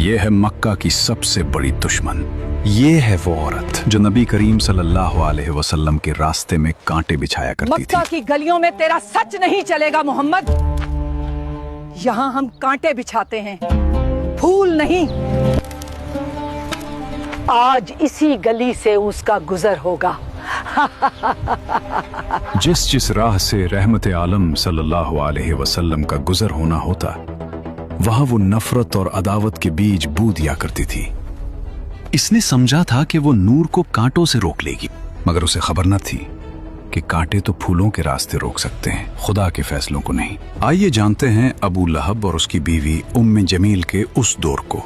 یہ ہے مکہ کی سب سے بڑی دشمن. یہ ہے وہ عورت جو نبی کریم صلی اللہ علیہ وسلم کے راستے میں کانٹے بچھایا کرتی تھی. مکہ کی گلیوں میں تیرا سچ نہیں چلے گا محمد. یہاں ہم کانٹے بچھاتے ہیں، پھول نہیں. آج اسی گلی سے اس کا گزر ہوگا. جس راہ سے رحمت عالم صلی اللہ علیہ وسلم کا گزر ہونا ہوتا، وہاں وہ نفرت اور عداوت کے بیج بو دیا کرتی تھی. اس نے سمجھا تھا کہ وہ نور کو کانٹوں سے روک لے گی، مگر اسے خبر نہ تھی کہ کانٹے تو پھولوں کے راستے روک سکتے ہیں، خدا کے فیصلوں کو نہیں. آئیے جانتے ہیں ابو لہب اور اس کی بیوی ام جمیل کے اس دور کو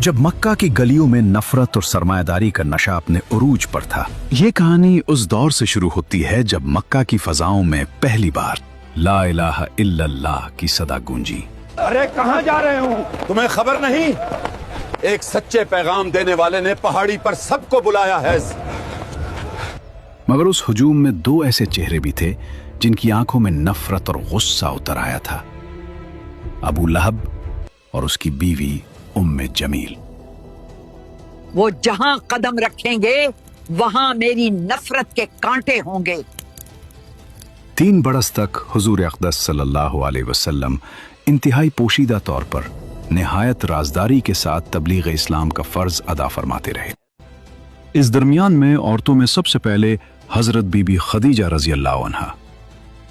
جب مکہ کی گلیوں میں نفرت اور سرمایہ داری کا نشہ اپنے عروج پر تھا. یہ کہانی اس دور سے شروع ہوتی ہے جب مکہ کی فضاؤں میں پہلی بار لا الہ الا اللہ کی صدا گونجی. ارے کہاں جا رہے ہوں؟ تمہیں خبر نہیں؟ ایک سچے پیغام دینے والے نے پہاڑی پر سب کو بلایا ہے. مگر اس ہجوم میں دو ایسے چہرے بھی تھے جن کی آنکھوں میں نفرت اور غصہ اتر آیا تھا: ابو لہب اور اس کی بیوی ام جمیل. وہ جہاں قدم رکھیں گے وہاں میری نفرت کے کانٹے ہوں گے. 3 برس تک حضور اقدس صلی اللہ علیہ وسلم انتہائی پوشیدہ طور پر نہایت رازداری کے ساتھ تبلیغ اسلام کا فرض ادا فرماتے رہے. اس درمیان میں عورتوں میں سب سے پہلے حضرت بی بی خدیجہ رضی اللہ عنہا،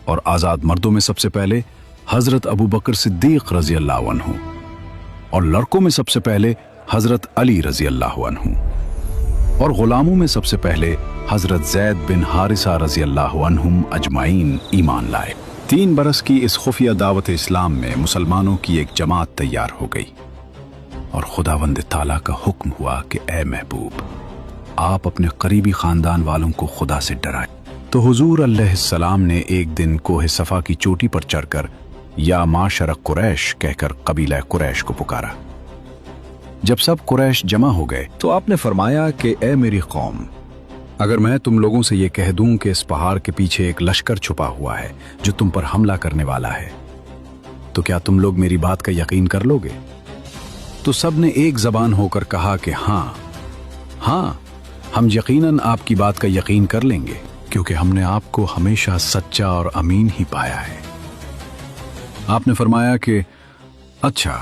اور آزاد مردوں میں سب سے پہلے حضرت ابو بکر صدیق رضی اللہ عنہ، اور لڑکوں میں سب سے پہلے حضرت علی رضی اللہ عنہ، اور غلاموں میں سب سے پہلے حضرت زید بن حارثہ رضی اللہ عنہم اجمعین ایمان لائے. 3 برس کی اس خفیہ دعوت اسلام میں مسلمانوں کی ایک جماعت تیار ہو گئی، اور خداوند تعالیٰ کا حکم ہوا کہ اے محبوب، آپ اپنے قریبی خاندان والوں کو خدا سے ڈرائیں. تو حضور علیہ السلام نے ایک دن کوہ صفا کی چوٹی پر چڑھ کر یا معاشر قریش کہہ کر قبیلہ قریش کو پکارا. جب سب قریش جمع ہو گئے تو آپ نے فرمایا کہ اے میری قوم، اگر میں تم لوگوں سے یہ کہہ دوں کہ اس پہاڑ کے پیچھے ایک لشکر چھپا ہوا ہے جو تم پر حملہ کرنے والا ہے، تو کیا تم لوگ میری بات کا یقین کر لو گے؟ تو سب نے ایک زبان ہو کر کہا کہ ہاں ہاں، ہم یقیناً آپ کی بات کا یقین کر لیں گے، کیونکہ ہم نے آپ کو ہمیشہ سچا اور امین ہی پایا ہے. آپ نے فرمایا کہ اچھا،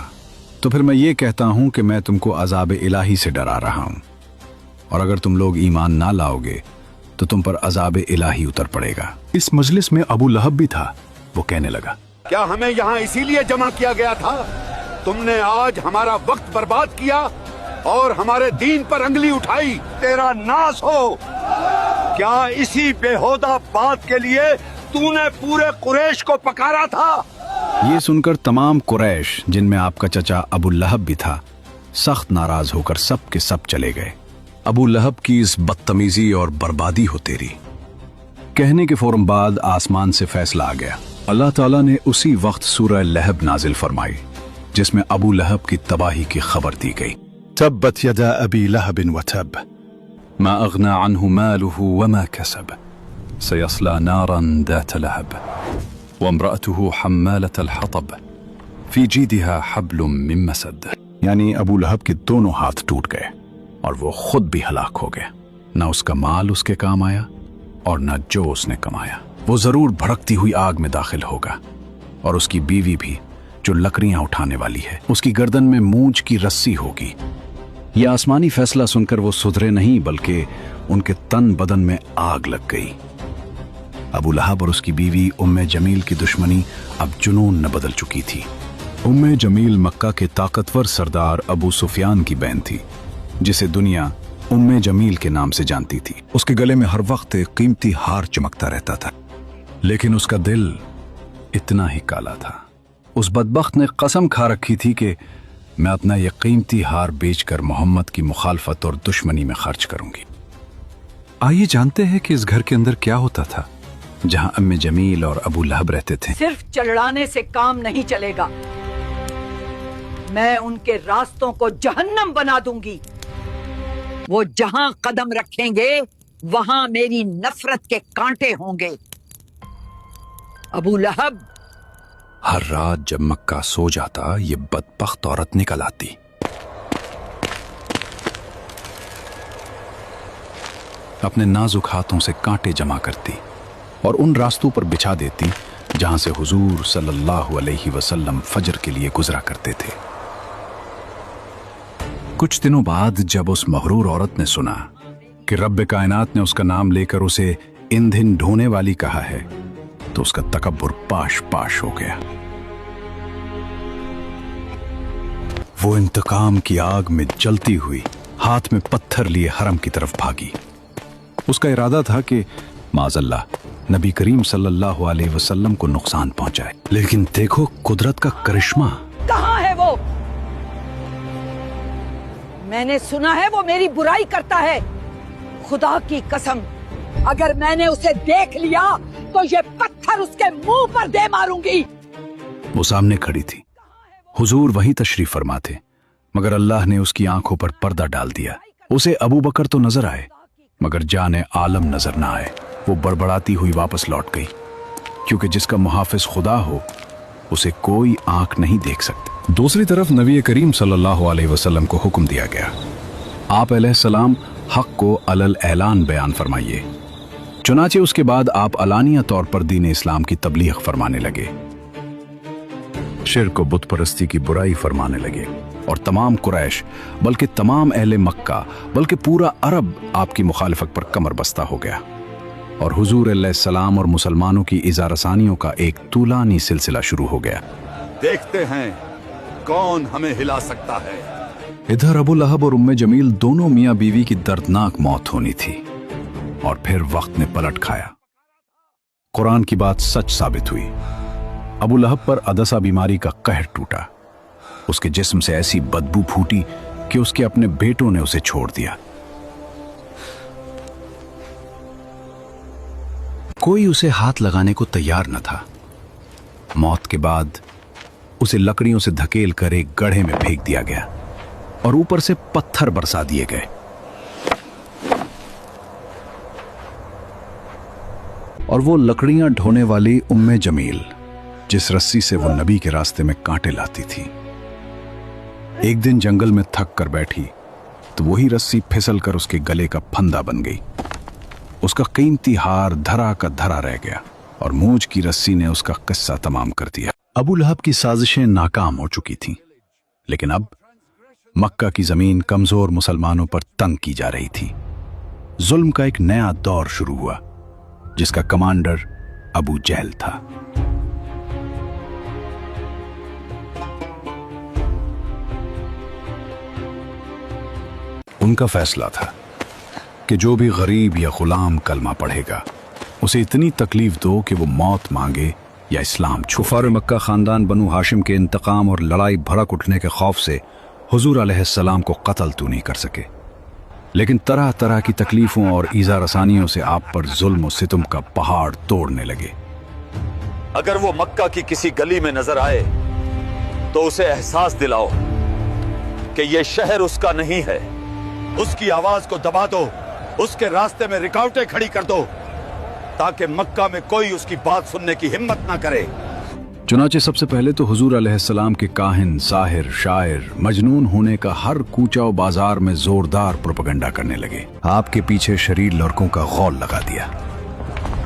تو پھر میں یہ کہتا ہوں کہ میں تم کو عذاب الہی سے ڈرا رہا ہوں، اور اگر تم لوگ ایمان نہ لاؤ گے تو تم پر عذاب الہی اتر پڑے گا. اس مجلس میں ابو لہب بھی تھا. وہ کہنے لگا، کیا ہمیں یہاں اسی لیے جمع کیا گیا تھا؟ تم نے آج ہمارا وقت برباد کیا اور ہمارے دین پر انگلی اٹھائی. تیرا ناس ہو! کیا اسی بےہودہ بات کے لیے تو نے پورے قریش کو پکارا تھا؟ یہ سن کر تمام قریش، جن میں آپ کا چچا ابو لہب بھی تھا، سخت ناراض ہو کر سب کے سب چلے گئے. ابو لہب کی اس بدتمیزی اور بربادی ہو تیری کہنے کے فوراً بعد آسمان سے فیصلہ آ گیا. اللہ تعالیٰ نے اسی وقت سورہ لہب نازل فرمائی جس میں ابو لہب کی تباہی کی خبر دی گئی. تبت یدا ابی لہب وتب ما اغنى عنه ماله وما كسب سيصلى نارا ذات لهب وامرأته حمالة الحطب في جيدها حبل من مسد. یعنی ابو لہب کے دونوں ہاتھ ٹوٹ گئے اور وہ خود بھی ہلاک ہو گیا. نہ اس کا مال اس کے کام آیا اور نہ جو اس نے کمایا. وہ ضرور بھڑکتی ہوئی آگ میں داخل ہوگا، اور اس کی بیوی بھی جو لکڑیاں اٹھانے والی ہے، اس کی گردن میں مونچھ کی رسی ہوگی. یہ آسمانی فیصلہ سن کر وہ سدھرے نہیں، بلکہ ان کے تن بدن میں آگ لگ گئی. ابو لہب اور اس کی بیوی ام جمیل کی دشمنی اب جنون نہ بدل چکی تھی. ام جمیل مکہ کے طاقتور سردار ابو سفیان کی بہن تھی، جسے دنیا ام جمیل کے نام سے جانتی تھی. اس کے گلے میں ہر وقت ایک قیمتی ہار چمکتا رہتا تھا، لیکن اس کا دل اتنا ہی کالا تھا. اس بدبخت نے قسم کھا رکھی تھی کہ میں اپنا یہ قیمتی ہار بیچ کر محمد کی مخالفت اور دشمنی میں خرچ کروں گی. آئیے جانتے ہیں کہ اس گھر کے اندر کیا ہوتا تھا جہاں ام جمیل اور ابو لہب رہتے تھے. صرف چڑھانے سے کام نہیں چلے گا، میں ان کے راستوں کو جہنم بنا دوں گی. وہ جہاں قدم رکھیں گے وہاں میری نفرت کے کانٹے ہوں گے. ابو لہب ہر رات جب مکہ سو جاتا، یہ بدبخت عورت نکل آتی अपने नाजुक हाथों से कांटे जमा करती और उन रास्तों पर बिछा देती जहां से हुजूर सल्लल्लाहु अलैहि वसल्लम फजर के लिए गुजरा करते थे। कुछ दिनों बाद जब उस मगरूर औरत ने सुना कि रब्बे कायनात ने उसका नाम लेकर उसे ईंधन ढोने वाली कहा है, तो उसका तकब्बुर पाश पाश हो गया। वो इंतकाम की आग में जलती हुई हाथ में पत्थर लिए हरम की तरफ भागी। उसका इरादा था कि माज़अल्लाह नबी करीम सल्लल्लाहु अलैहि वसल्लम को नुकसान पहुंचाए, लेकिन देखो कुदरत का करिश्मा। कहाँ है वो? मैंने सुना है वो मेरी बुराई करता है। खुदा की कसम, अगर मैंने उसे देख लिया तो ये पत्थर उसके मुंह पर दे मारूंगी। वो सामने खड़ी थी, हुजूर वहीं तशरीफ फरमा थे, मगर अल्लाह ने उसकी आंखों पर पर्दा डाल दिया। उसे अबू बकर तो नजर आए, मगर जाने आलम नजर ना आए। वो बड़बड़ाती हुई वापस लौट गई, क्योंकि जिसका मुहाफिज खुदा हो उसे कोई आंख नहीं देख सकती। दूसरी तरफ नबी करीम सल्लल्लाहु अलैहि वसल्लम को हुक्म दिया गया, आप अलैहिस्सलाम हक को अलल ऐलान बयान फरमाइए। चुनाचे उसके बाद आप अलानिया तौर पर दीन इस्लाम की तबलीग फरमाने लगे, शिर्क व बुत परस्ती की बुराई फरमाने लगे, और तमाम कुरैश बल्कि तमाम अहले मक्का बल्कि पूरा अरब आपकी मुखालिफत पर कमर बस्ता हो गया, और हुजूर अलैहिस्सलाम और मुसलमानों की इज़ारसानियों का एक तूलानी सिलसिला शुरू हो गया। देखते हैं कौन हमें हिला सकता है। इधर अबू लहब और उम्मे जमील दोनों मियां बीवी की दर्दनाक मौत होनी थी, और फिर वक्त ने पलट खाया। कुरान की बात सच साबित हुई। अबू लहब पर अदसा बीमारी का कहर टूटा। उसके जिस्म से ऐसी बदबू फूटी कि उसके अपने बेटों ने उसे छोड़ दिया। कोई उसे हाथ लगाने को तैयार न था। मौत के बाद उसे लकड़ियों से धकेल कर एक गड्ढे में फेंक दिया गया और ऊपर से पत्थर बरसा दिए गए। और वो लकड़ियां ढोने वाली उम्मे जमील, जिस रस्सी से वो नबी के रास्ते में कांटे लाती थी, एक दिन जंगल में थक कर बैठी तो वही रस्सी फिसल कर उसके गले का फंदा बन गई। उसका कीमती हार धरा का धरा रह गया और मूंछ की रस्सी ने उसका किस्सा तमाम कर दिया। अबू लहब की साजिशें नाकाम हो चुकी थीं, लेकिन अब मक्का की जमीन कमजोर मुसलमानों पर तंग की जा रही थी। जुल्म का एक नया दौर शुरू हुआ, जिसका कमांडर अबू जहल था। उनका फैसला था कि जो भी गरीब या गुलाम कलमा पढ़ेगा उसे इतनी तकलीफ दो कि वो मौत मांगे या इस्लाम छोड़े। कुफार मक्का खानदान बनु हाशिम के इंतकाम और लड़ाई भड़क उठने के खौफ से हुजूर अलैहिस्सलाम को कत्ल तो नहीं कर सके, लेकिन तरह तरह की तकलीफों और ईज़ा रसानियों से आप पर जुल्म और सितम का पहाड़ तोड़ने लगे। अगर वो मक्का की किसी गली में नजर आए तो उसे एहसास दिलाओ कि ये शहर उसका नहीं है। उसकी आवाज को दबा दो, उसके रास्ते में रुकावटें खड़ी कर दो, ताकि मक्का में कोई उसकी बात सुनने की हिम्मत ना करे। चुनाचे सबसे पहले तो हुजूर अलैहिस्सलाम के काहिन, साहिर, शायर, मजनून होने का हर कूचा और बाजार में जोरदार प्रोपेगेंडा करने लगे। आपके पीछे शरीर लड़कों का गौल लगा दिया,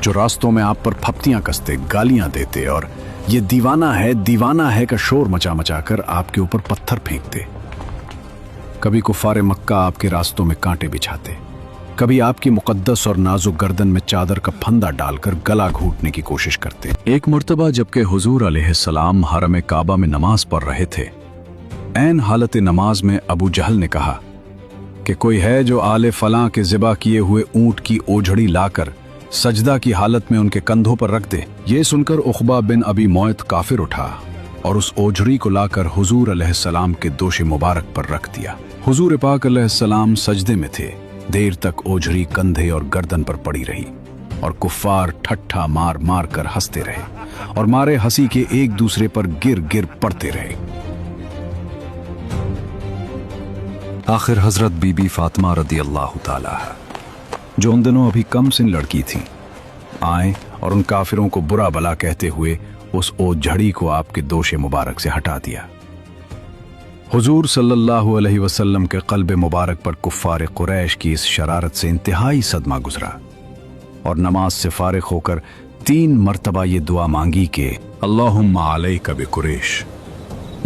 जो रास्तों में आप पर फप्तियां कसते, गालियां देते और ये दीवाना है का शोर मचा मचा कर आपके ऊपर पत्थर फेंकते। कभी कुफारे मक्का आपके रास्तों में कांटे बिछाते, कभी आपकी मुकद्दस और नाजुक गर्दन में चादर का फंदा डालकर गला घूटने की कोशिश करते। एक मर्तबा जबकि हुजूर अलैहिस्सलाम हरम काबा में नमाज पढ़ रहे थे, ऐन हालत नमाज में अबू जहल ने कहा कि कोई है जो आले फलां के ज़िबा किए हुए ऊंट की ओझड़ी लाकर सजदा की हालत में उनके कंधों पर रख दे। ये सुनकर उक़बा बिन अबी मुअयत काफिर उठा और उस ओझड़ी को लाकर हुजूर अलैहिस्सलाम के दोशे मुबारक पर रख दिया। हुजूर पाक अलैहिस्सलाम सजदे में थे। देर तक ओझड़ी कंधे और गर्दन पर पड़ी रही और कुफ्फार ठट्ठा मार मार कर हंसते रहे और मारे हंसी के एक दूसरे पर गिर गिर पड़ते रहे। आखिर हजरत बीबी फातिमा रदियल्लाहु ताला, जो उन दिनों अभी कम सिन लड़की थी, आए और उन काफिरों को बुरा भला कहते हुए उस ओझड़ी को आपके दोशे मुबारक से हटा दिया। हुजूर सल्लल्लाहु अलैहि वसल्लम के क़ल्ब मुबारक पर कुफ़ार कुरैश की इस शरारत से इंतहाई सदमा गुजरा और नमाज से फारिग होकर 3 मरतबा ये दुआ मांगी कि अल्लाहुम्मा अलैका बिकुरैश,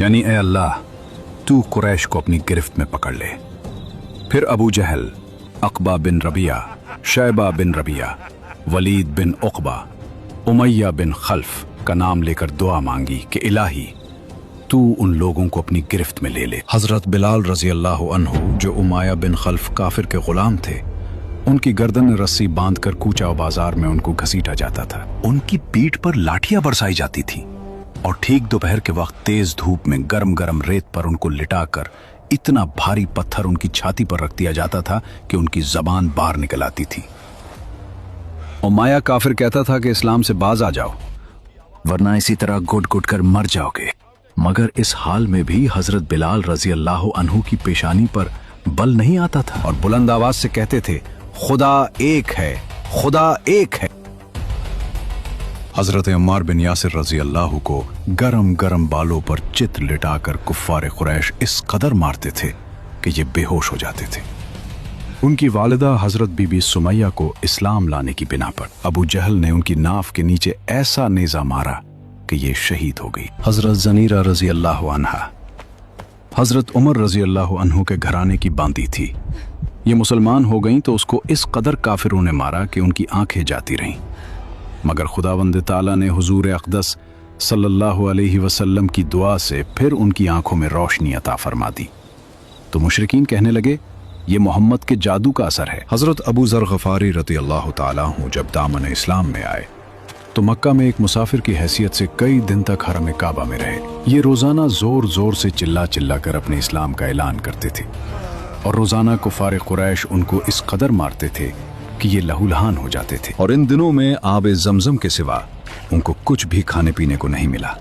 यानी ए अल्लाह तू कुरैश को अपनी गिरफ्त में पकड़ ले। फिर अबू जहल, अक़बा बिन रबिया, शैबा बिन रबिया, वलीद बिन उक़बा, उमैया बिन खल्फ का नाम लेकर दुआ मांगी कि इलाही तू उन लोगों को अपनी गिरफ्त में ले ले। हजरत बिलाल रजी अल्लाह अन्हु, जो उमैया बिन खल्फ काफिर के गुलाम थे, उनकी गर्दन में रस्सी बांधकर कूचा बाजार में उनको घसीटा जाता था। उनकी पीठ पर लाठियां बरसाई जाती थी और ठीक दोपहर के वक्त तेज धूप में गरम गरम रेत पर उनको लिटाकर इतना भारी पत्थर उनकी छाती पर रख दिया जाता था कि उनकी जबान बाहर निकल आती थी। उमैया काफिर कहता था कि इस्लाम से बाज आ जाओ वरना इसी तरह घुट घुट कर मर जाओगे। मगर इस हाल में भी हजरत बिलाल रजी अल्लाह अन्हु की पेशानी पर बल नहीं आता था और बुलंद आवाज से कहते थे, खुदा एक है, खुदा एक है। हजरत अम्मार बिन यासिर रजी अल्लाह को गरम गरम बालों पर चित लिटाकर कुफ्फार कुरैश इस कदर मारते थे कि ये बेहोश हो जाते थे। उनकी वालिदा हजरत बीबी सुमैया को इस्लाम लाने की बिना पर अबू जहल ने उनकी नाफ के नीचे ऐसा नेजा मारा कि ये शहीद हो गई। हजरत जनीरा रजी अल्लाह अन्हा हजरत उमर रजी अल्लाह अन्हु के घराने की बांदी थी। ये मुसलमान हो गईं तो उसको इस कदर काफिरों ने मारा कि उनकी आंखें जाती रहीं। मगर खुदावंद ताला ने हुजूर अक़दस सल्लल्लाहु अलैहि वसल्लम की दुआ से फिर उनकी आंखों में रोशनी अता फरमा दी। तो मुशरिकीन कहने लगे, ये मोहम्मद के जादू का असर है। हजरत अबू ज़र गफारी रज़ी अल्लाह ताला अन्हु जब दामन इस्लाम में आए तो मक्का में एक मुसाफिर की हैसियत से कई दिन तक हरम काबा में रहे। ये रोजाना जोर जोर से चिल्ला चिल्ला कर अपने इस्लाम का ऐलान करते थे और रोजाना कुफार कुरैश उनको इस कदर मारते थे कि ये लहूलहान हो जाते थे और इन दिनों में आब जमजम के सिवा उनको कुछ भी खाने पीने को नहीं मिला।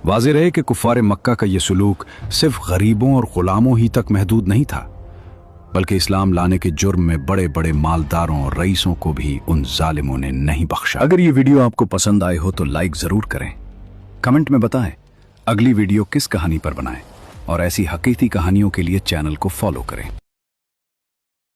वाज़ेह रहे कि कुफार मक्का का ये सलूक सिर्फ गरीबों और गुलामों ही तक महदूद नहीं था, बल्कि इस्लाम लाने के जुर्म में बड़े बड़े मालदारों और रईसों को भी उन जालिमों ने नहीं बख्शा। अगर ये वीडियो आपको पसंद आए हो तो लाइक जरूर करें, कमेंट में बताएं अगली वीडियो किस कहानी पर बनाएं और ऐसी हकीकी कहानियों के लिए चैनल को फॉलो करें।